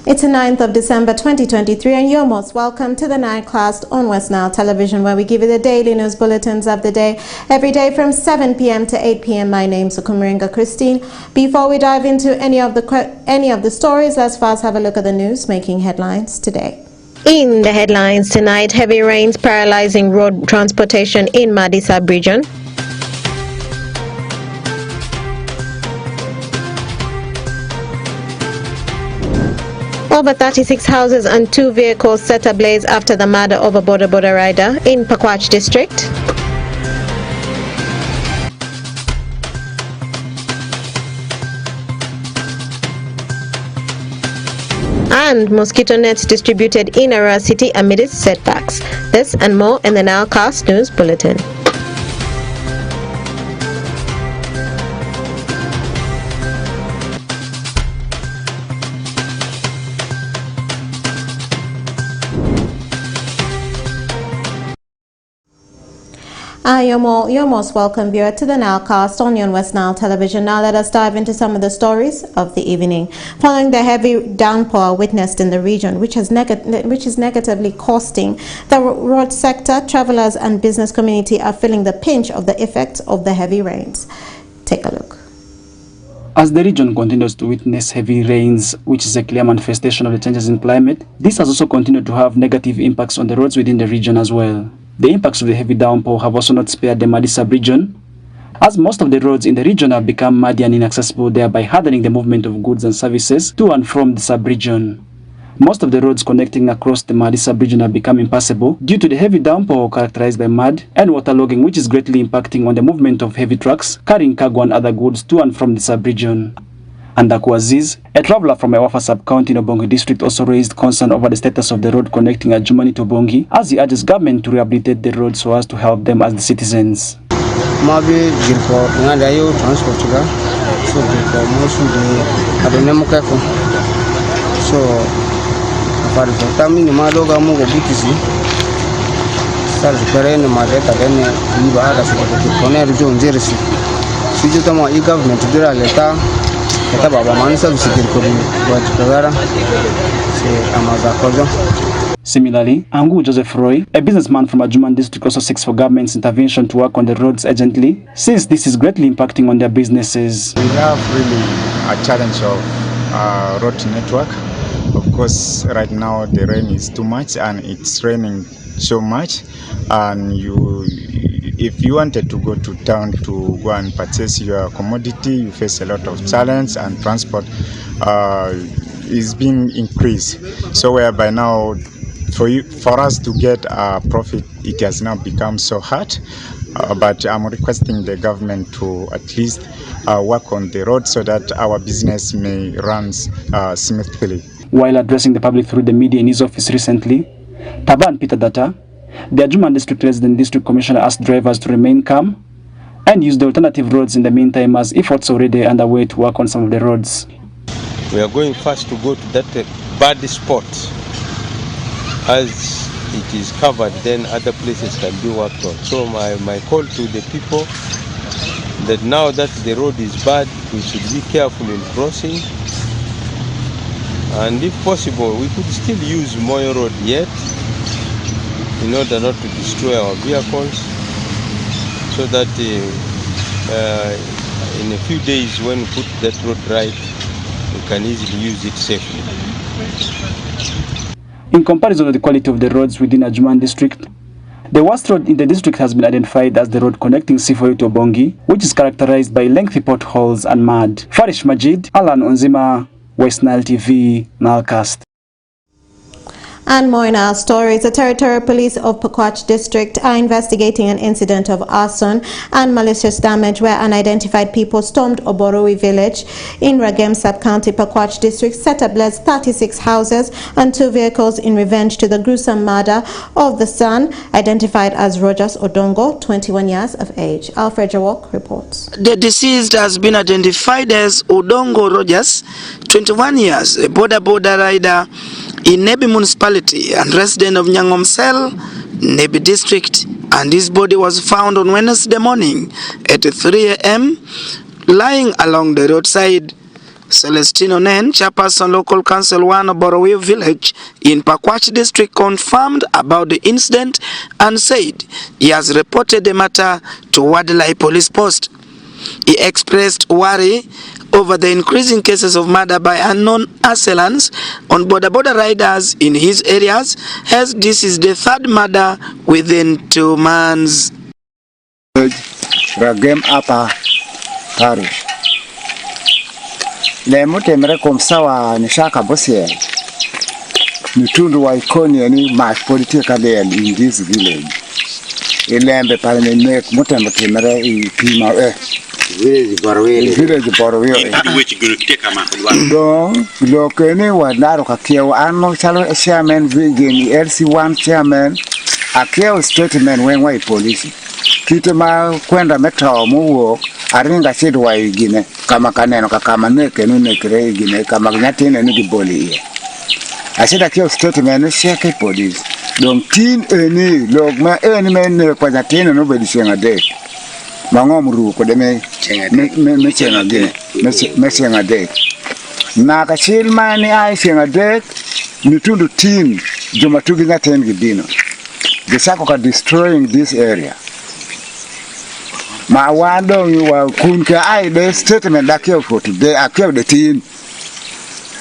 It's the 9th of December 2023 and you're most welcome to the NILE Cast on West Nile Television, where we give you the daily news bulletins of the day every day from 7 p.m. to 8 p.m. My name's Okumiringa Christine. Before we dive into any of the stories, let's first have a look at the news making headlines today. In the headlines tonight, heavy rains paralyzing road transportation in Madisa region. Over 36 houses and 2 vehicles set ablaze after the murder of a border rider in Pakwach district. And mosquito nets distributed in Arua City amidst setbacks. This and more in the NILE Cast News Bulletin. You're most welcome, viewer, to the NILE Cast on West Nile Television. Now let us dive into some of the stories of the evening. Following the heavy downpour witnessed in the region, which is negatively costing the road sector, travelers and business community are feeling the pinch of the effects of the heavy rains. Take a look. As the region continues to witness heavy rains, which is a clear manifestation of the changes in climate, this has also continued to have negative impacts on the roads within the region as well. The impacts of the heavy downpour have also not spared the Madisa region, as most of the roads in the region have become muddy and inaccessible, thereby hardening the movement of goods and services to and from the sub-region. Most of the roads connecting across the Madisa region have become impassable due to the heavy downpour characterized by mud and waterlogging, which is greatly impacting on the movement of heavy trucks carrying cargo and other goods to and from the sub-region. And Aziz, a traveler from Ewafa sub-county in Obongi district, also raised concern over the status of the road connecting Adjumani to Obongi, as he urges government to rehabilitate the road so as to help them as the citizens. Mabe jirko ngada yo transport ga so jirko mosu de adone mukako so afari so tamini madoga mugo butisi sar zikarene madeta dene iba ada so ko koner jo njerisi sije tama government dira leta Similarly, Angu Joseph Roy, a businessman from Adjumani district, also seeks for government's intervention to work on the roads urgently, since this is greatly impacting on their businesses. We have really a challenge of road network. Of course, right now the rain is too much and it's raining so much, and if you wanted to go to town to go and purchase your commodity, you face a lot of challenge, and transport is being increased. So whereby now for us to get a profit, it has now become so hard. But I'm requesting the government to at least work on the road so that our business may run smoothly. While addressing the public through the media in his office recently, Taban Peter Data, the Adjumani District Resident District Commissioner, asked drivers to remain calm and use the alternative roads in the meantime, as efforts already underway to work on some of the roads. We are going first to go to that bad spot. As it is covered, then other places can be worked on. So my call to the people that now that the road is bad, we should be careful in crossing. And if possible, we could still use Moyo Road yet, in order not to destroy our vehicles, so that in a few days when we put that road right, we can easily use it safely. In comparison to the quality of the roads within Adjumani district, the worst road in the district has been identified as the road connecting Sifoyo to Obongi, which is characterized by lengthy potholes and mud. Farish Majid, Alan Onzima, West Nile TV, NILE Cast. And more in our stories. The Territorial Police of Pakwach District are investigating an incident of arson and malicious damage where unidentified people stormed Oboroi village in Ragem Sub-County, Pakwach District, set ablaze 36 houses and 2 vehicles in revenge to the gruesome murder of the son, identified as Rogers Odongo, 21 years of age. Alfred Jawok reports. The deceased has been identified as Odongo Rogers, 21 years, a border rider in Nebi municipality and resident of Nyangomsel, Nebi district, and his body was found on Wednesday morning at 3 a.m. lying along the roadside Celestino Nen, Chairperson Local Council 1 of Borowiyo Village in Pakwach District, confirmed about the incident and said he has reported the matter to Wadlai Police Post. He expressed worry over the increasing cases of murder by unknown assailants on border riders in his areas, as this is the third murder within 2 months. Ragem Upper Parish. Lemo temere komsawa nishaka bosie. Nitundu wa ikoni ni mash politika there in this village. Ilembe pale mek mutembe temere ipima village Borowiyo. Don lokene wa naro kakeo ano chalo chairman vigeni LC1 chairman akeo statement when police. Kitema kwenda metao muwo aringa chidu wa igine kama kaneno kama neke nunekere igine kama nyatine nugiboli iye asida kio statement sheke police donc tin eni logma eni men kwa nyatine nubedi shenga de mangomru ko de me chenga de me shenga de na ka chilmani ai shenga de nitundu tin jumatugi nyatine gibino gisako ka destroying this area. Ma wando you wa kunka ai the statement da kio for today akio the team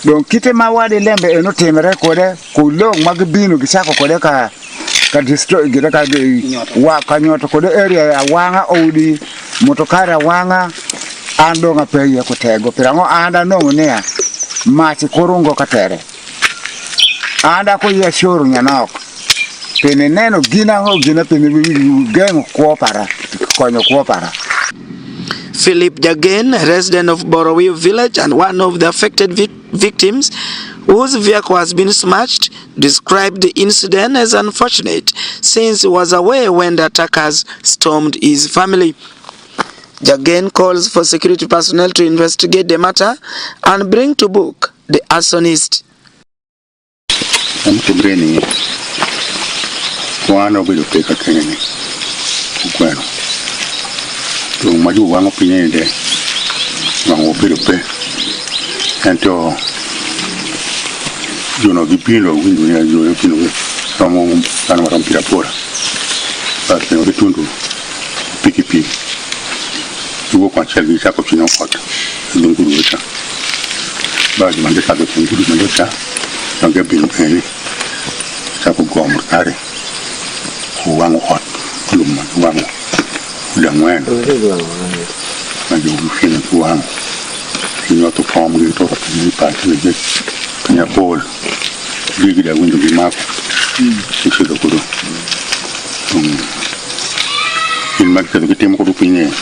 donc kite ma wade lembe eno temere kode ku long magbinu gisako kode ka destroy gira ka wa kanyoto kode area ya wanga odi motokara wanga ando nga peye kutego pirango anda no ne machi kurungo katere anda ko ya shuru nyanok pene neno gina ho gina pene gengo kuopara konyo kuopara. Philip Jagen, a resident of Borowiyo Village and one of the affected victims whose vehicle has been smashed, described the incident as unfortunate since he was away when the attackers stormed his family. Jagen calls for security personnel to investigate the matter and bring to book the arsonist. Maju wango pinye de wango perupe ento juno gipino windu ya juno pino samo kana warampira pora basi no ritundu pikipi tuwo kwa chelvi chako chino hot ndunguru wita basi mande sabe kunguru mande cha tange pino pene chako gomo kare wango hot kuluma wango Langwen, I feel it one. You know to form the top of the party with it. Can you pull? Dig the window be marked. You should have put in Macca, the team could opinion.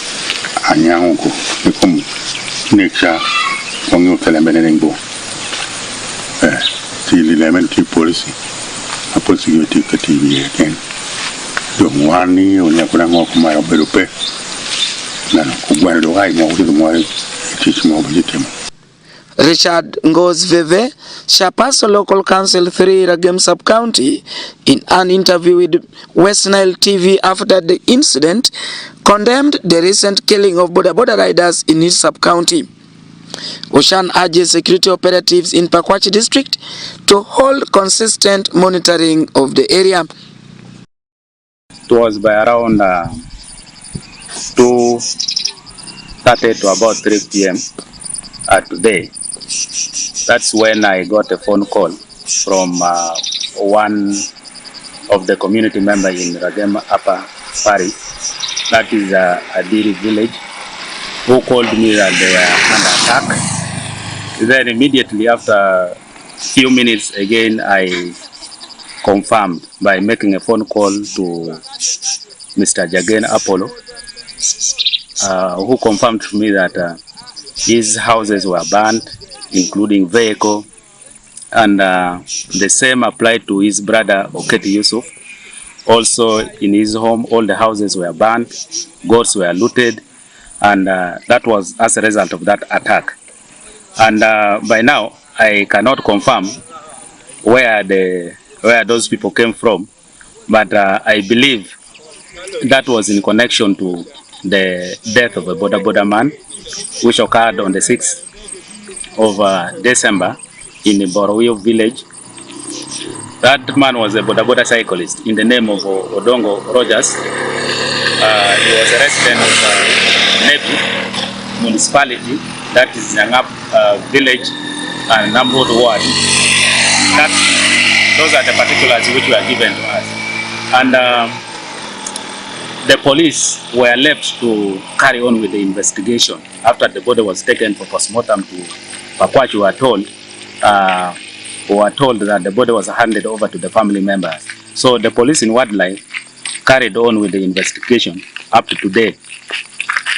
And young uncle, the come nature from your telemeningo. Till the elementary policy. I put you take the TV again. Wani unyakuna ngoko mara berupe na kugwana do hai mo kudu mo chichi mo bujitemo. Richard Ngoz Veve, Chairperson Local Council 3 Ragem Sub-County, in an interview with West Nile TV after the incident, condemned the recent killing of border riders in his sub-county. Oshan urges security operatives in Pakwach District to hold consistent monitoring of the area. It was by around 2:30 to about 3 p.m. Today. That's when I got a phone call from one of the community members in Ragem Upper Parish, that is Adiri village, who called me that they were under attack. Then immediately after a few minutes again, I confirmed by making a phone call to Mr. Jagen Apollo, who confirmed to me that his houses were burned, including vehicle, and the same applied to his brother Oketi Yusuf. Also in his home, all the houses were burned, goods were looted, and that was as a result of that attack. And by now, I cannot confirm where those people came from, but I believe that was in connection to the death of a border man, which occurred on the 6th. of December in Borowio village. That man was a boda cyclist in the name of Odongo Rogers. He was a resident of Nebi municipality, that is Nyangap village and Namrod ward. Those are the particulars which were given to us. And the police were left to carry on with the investigation. After the body was taken for postmortem to Pakwach, we were told that the body was handed over to the family members. So the police in Wildlife carried on with the investigation up to today.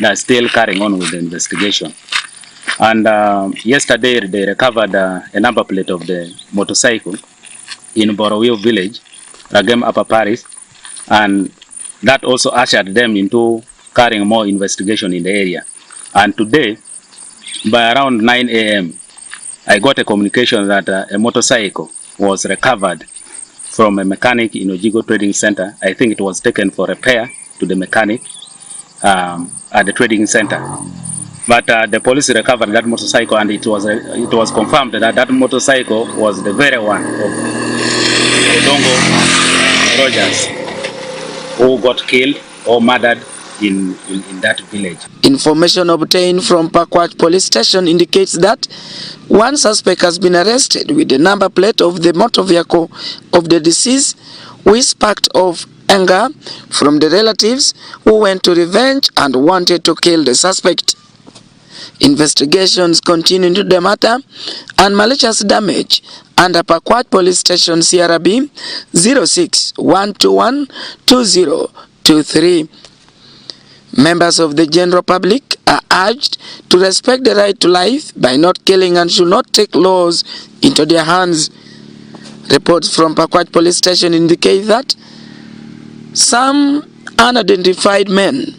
They are still carrying on with the investigation. And yesterday they recovered a number plate of the motorcycle in Borowio village, Ragem Upper Paris, and that also ushered them into carrying more investigation in the area. And today, by around 9 a.m., I got a communication that a motorcycle was recovered from a mechanic in Ojigo Trading Center. I think it was taken for repair to the mechanic at the trading center. But the police recovered that motorcycle, and it was confirmed that that motorcycle was the very one of Odongo Rogers, who got killed or murdered in that village. Information obtained from Pakwach police station indicates that one suspect has been arrested with the number plate of the motor vehicle of the deceased, which sparked off anger from the relatives who went to revenge and wanted to kill the suspect. Investigations continue into the matter, and malicious damage under Pakwach police station CRB 06-121-2023. Members of the general public are urged to respect the right to life by not killing and should not take laws into their hands. Reports from Pakwach police station indicate that some unidentified men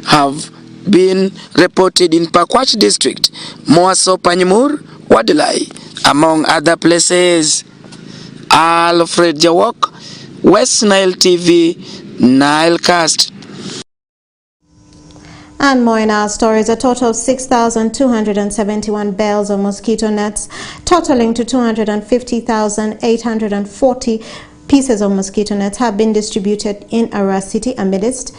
have been reported in Pakwach district, Moaso, Panyimur, Wadilai, among other places. Alfred Jawok, West Nile TV, Nile Cast. And more in our stories, a total of 6,271 bales of mosquito nets, totaling to 250,840 pieces of mosquito nets have been distributed in Arua City amidst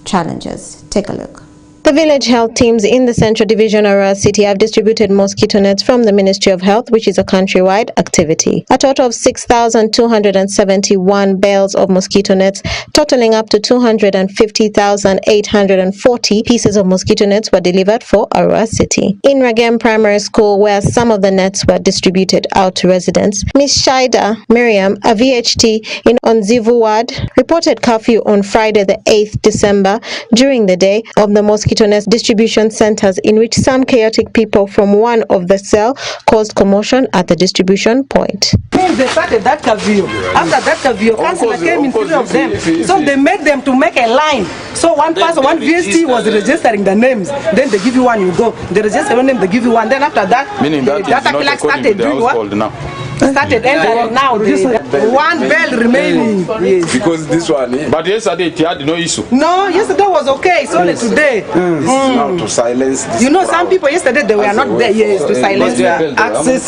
challenges. Take a look. The village health teams in the Central Division Arua City have distributed mosquito nets from the Ministry of Health, which is a countrywide activity. A total of 6,271 bales of mosquito nets, totaling up to 250,840 pieces of mosquito nets were delivered for Arua City. In Ragem Primary School, where some of the nets were distributed out to residents, Ms. Shaida Miriam, a VHT in Onzivu Ward, reported curfew on Friday the 8th December during the day of the mosquito nest distribution centers, in which some chaotic people from one of the cell caused commotion at the distribution point. They started that curfew. After that curfew, councillor came in three of them. So they made them to make a line. So one person, one VST was registering the names. Then they give you one, you go. They register your name, they give you one. Then after that, meaning that the data clerk started doing what? Now. Started entering now. One bell remaining. Yes. Because this one, but yesterday it had no issue. No, yesterday was okay. It's only today. This is now to silence this. You know, some people yesterday they were not there. Yes, to silence the access.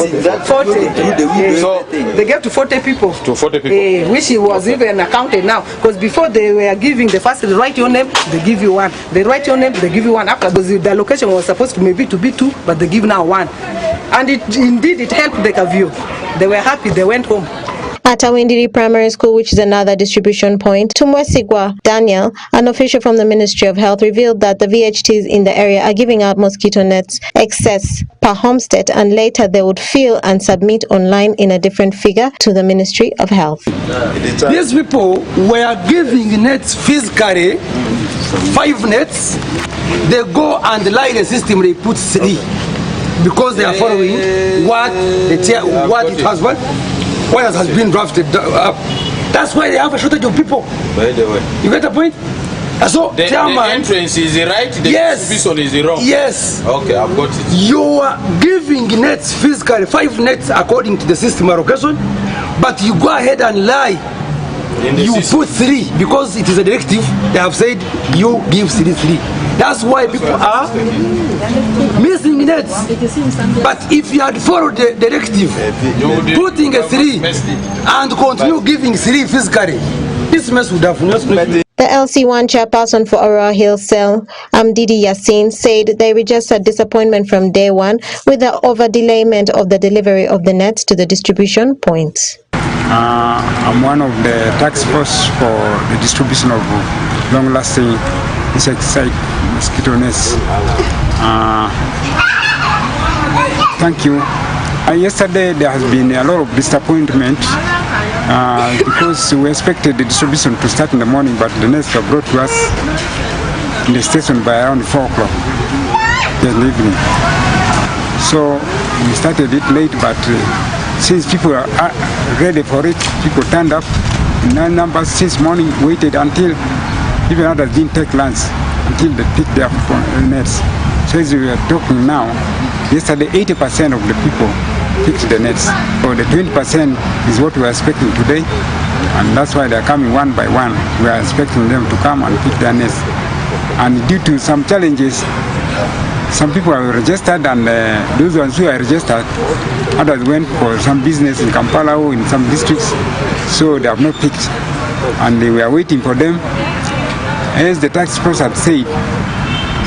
40. Yes. So they gave to 40 people. To 40 people. Which was even accounted now. Because before they were giving the first, they write your name, they give you one. They write your name, they give you one. After the allocation was supposed to maybe to be 2, but they give now 1. And it helped the curfew. They were happy, they went home. At Awindiri Primary School, which is another distribution point, Tumwesigwa Daniel, an official from the Ministry of Health, revealed that the VHTs in the area are giving out mosquito nets excess per homestead, and later they would fill and submit online in a different figure to the Ministry of Health. These people were giving nets physically, 5 nets. They go and lie the system, they put 3. Because they are following what it has what has been drafted up. That's why they have a shortage of people. By the way, you get the point? So the entrance is right, the distribution is wrong. Yes. Okay, I've got it. You are giving nets physically, 5 nets according to the system allocation, but you go ahead and lie. You put 3 because it is a directive. They have said you give 3. That's why people are missing nets. But if you had followed the directive, putting a 3 and continue giving 3 physically, this mess would have not been. The LC1 chairperson for Aurora Hill Cell, Amdidi Yassin, said they registered disappointment from day one with the over-delayment of the delivery of the nets to the distribution points. I'm one of the task force for the distribution of long-lasting insecticide mosquito nets. Thank you. Yesterday there has been a lot of disappointment because we expected the distribution to start in the morning, but the nets were brought to us in the station by around 4 o'clock in the evening. So we started it late, but since people are ready for it, people turned up in numbers since morning, waited until even others didn't take lunch until they picked their nets. So as we are talking now, yesterday 80% of the people picked the nets. So the 20% is what we are expecting today, and that's why they are coming one by one. We are expecting them to come and pick their nets. And due to some challenges, some people are registered, and those ones who are registered, others went for some business in Kampala or in some districts, so they have not picked, and we are waiting for them. As the task force had said,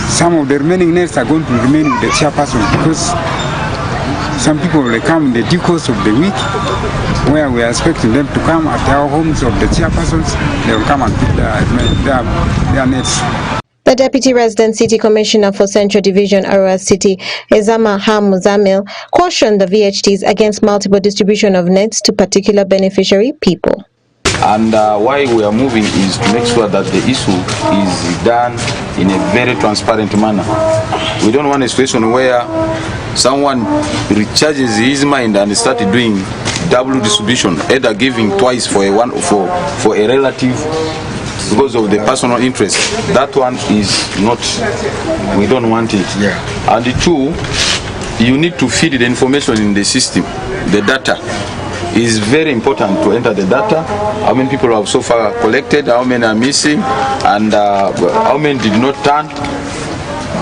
some of the remaining nets are going to remain with the chairperson because some people will come in the due course of the week, where we are expecting them to come at our homes of the chairpersons. They will come and pick their nets. The Deputy Resident City Commissioner for Central Division, Aurora City, Ezama Hamuzamil, cautioned the VHTs against multiple distribution of nets to particular beneficiary people. And why we are moving is to make sure that the issue is done in a very transparent manner. We don't want a situation where someone recharges his mind and starts doing double distribution, either giving twice for a relative because of the personal interest. That one is not, we don't want it. Yeah. And the two, you need to feed the information in the system, the data. Is very important to enter the data. How many people have so far collected, how many are missing, and how many did not turn.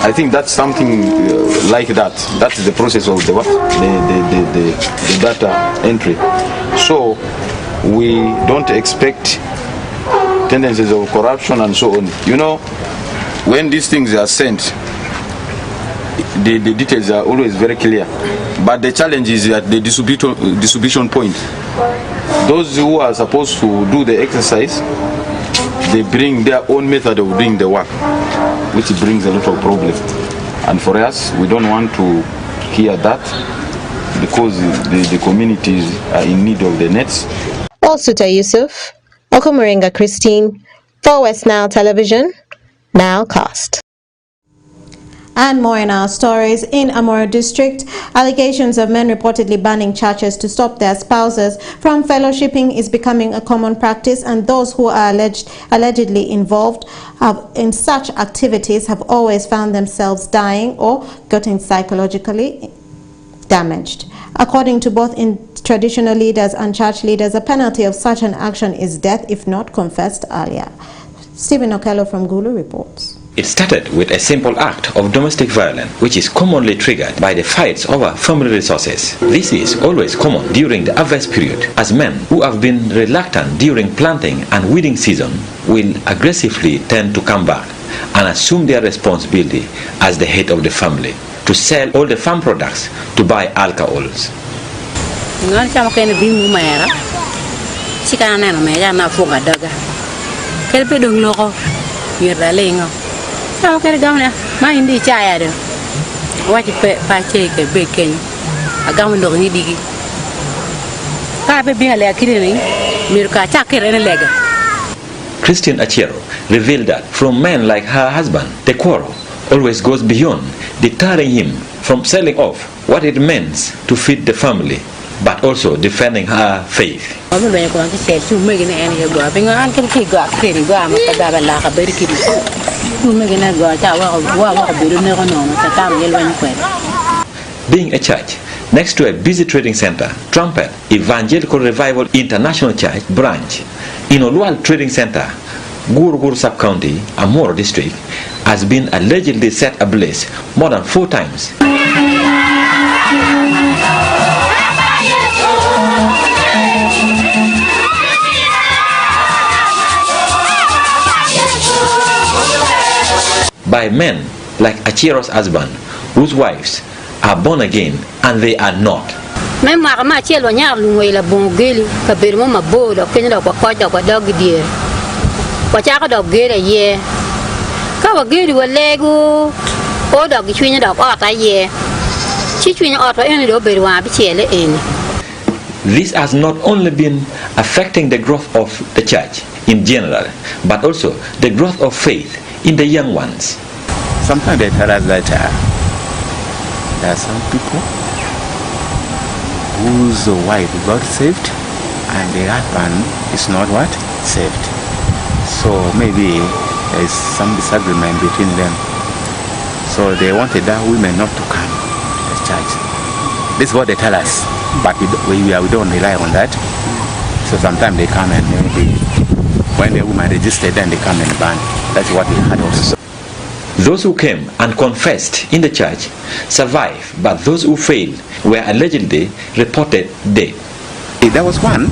I think that's something like that. That's the process of the data entry. So we don't expect tendencies of corruption and so on. You know, when these things are sent, the details are always very clear. But the challenge is at the distribution point. Those who are supposed to do the exercise, they bring their own method of doing the work, which brings a lot of problems. And for us, we don't want to hear that because the communities are in need of the nets. Olsuta Yusuf, Okumuringa Christine, for West Nile Television, NILE CAST. And more in our stories. In Amoro district, allegations of men reportedly banning churches to stop their spouses from fellowshipping is becoming a common practice, and those who are allegedly involved in such activities have always found themselves dying or getting psychologically damaged. According to both traditional leaders and church leaders, a penalty of such an action is death if not confessed earlier. Stephen Okello from Gulu reports. It started with a simple act of domestic violence, which is commonly triggered by the fights over family resources. This is always common during the harvest period, as men who have been reluctant during planting and weeding season will aggressively tend to come back and assume their responsibility as the head of the family to sell all the farm products to buy alcohols. Sao cái gam này mai hindi chaya được, watch pa che cái bê kén, agam đồ ni đi, cái bê bê lại kiri ni, miru ka chắc cái này lega. Christian Achero revealed that from men like her husband, the quarrel always goes beyond deterring him from selling off what it means to feed the family, but also defending her faith. Being a church next to a busy trading center, Trumpet Evangelical Revival International Church branch in Oluwal Trading Center, Gurgur Sub-County, Amoro District, has been allegedly set ablaze more than 4 times. By men like Achiro's husband, whose wives are born again and they are not. Même ma chelo nya luwe la bongeli ka bermo mabodo kenya ko ko dog die ko cha ko dog gere ye ka wa gere wa lego o dog chwinya dog o ta ye chi chwinya o to ene do berwa bi chele ene. This has not only been affecting the growth of the church in general, but also the growth of faith in the young ones. Sometimes they tell us that there are some people whose wife got saved and the husband is not what? Saved. So maybe there is some disagreement between them. So they wanted that women not to come to the church. This is what they tell us, but we don't rely on that. So sometimes they come and maybe when the woman registered, then they come and ban. That's what we had also. Those who came and confessed in the church survived, but those who failed were allegedly reported dead. There was one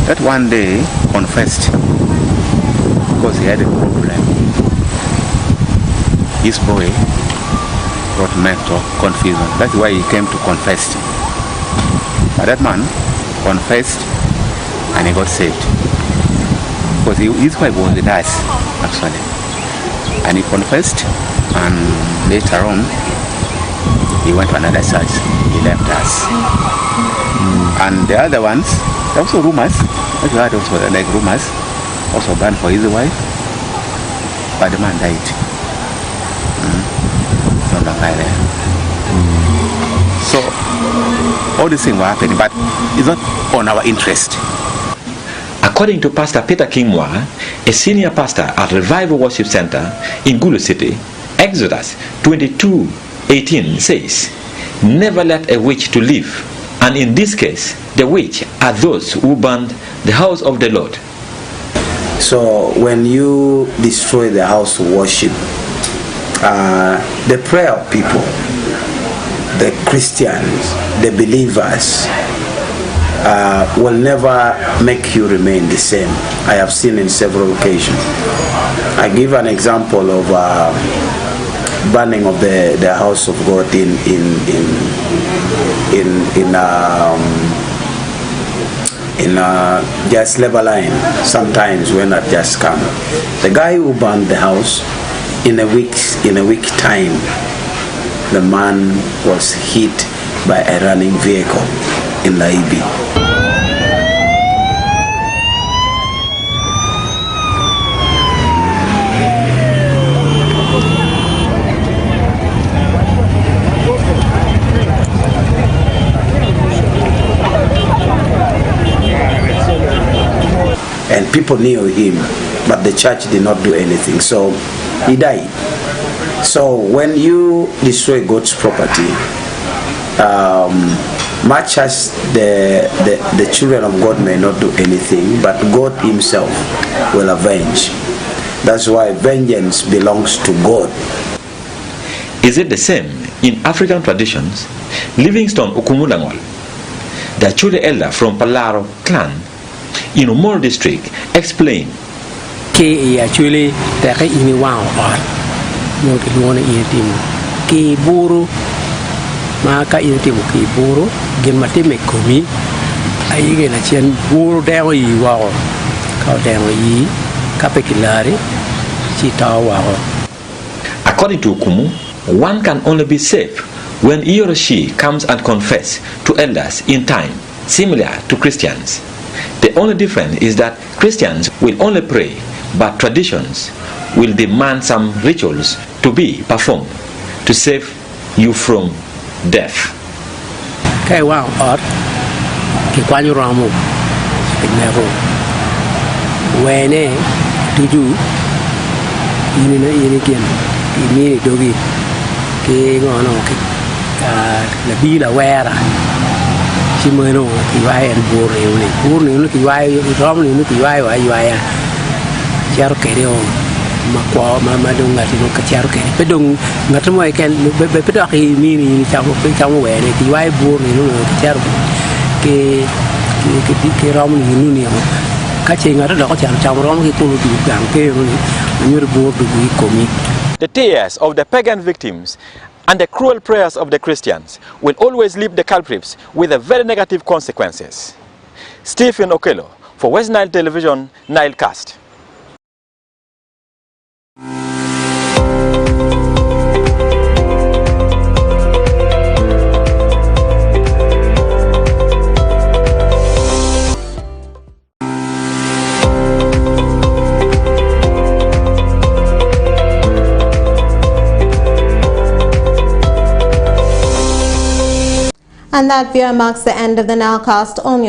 that one day confessed because he had a problem. His boy got mental confusion. That's why he came to confess. But that man confessed and he got saved. Because his wife was with us, actually. And he confessed, and later on, he went to another church. He left us. And the other ones, also rumors, what you heard also, like rumors, also banned for his wife, but the man died. No longer there. So, all these things were happening, but it's not on our interest. According to Pastor Peter Kingwa, a senior pastor at Revival Worship Center in Gulu City, Exodus 22:18 says, "Never let a witch to live." And in this case, the witch are those who burned the house of the Lord. So when you destroy the house of worship, the prayer of people, the Christians, the believers, will never make you remain the same. I have seen in several occasions. I give an example of burning of the house of God in just Lebaline. Sometimes when I just come, the guy who burned the house in a week time, the man was hit by a running vehicle in Laibi. And people knew him, but the church did not do anything, so he died. So when you destroy God's property, much as the children of God may not do anything, but God himself will avenge. That's why vengeance belongs to God. Is it the same in African traditions? Livingstone Okumulangwal, the Chule elder from Palaro clan in Umoro district, explained. Ke actually ta ka ini wow or mo ke mo na itim ke buru ma ka itim ke buru gen mate me komi ai ge na chen buru da yi wow ka da yi ka pe kilare chi ta wow. According to Ukumu, one can only be safe when he or she comes and confess to elders in time, similar to Christians. The only difference is that Christians will only pray, but traditions will demand some rituals to be performed to save you from death. Kai wow or ki kwanyu ramu never wene tuju ini na ini kian ini dogi ke ngono ke la bi la wera chi mới nó thì vai ăn bùa này nó thì vai rom này nó thì vai à chả có cái điều makwa madung ngati no kacharo ke pedung ngati mo ken be pedo ki mini ni chamo wene ti wai bur ni no kacharo ke ram ni nu ni kache ngati do kacharo chamo ram ki kulu du gang ke ni nyur bur du komi. The tears of the pagan victims and the cruel prayers of the Christians will always leave the culprits with a very negative consequences. Stephen Okello for West Nile Television, NILE CAST. And that viewer marks the end of the NILE Cast on your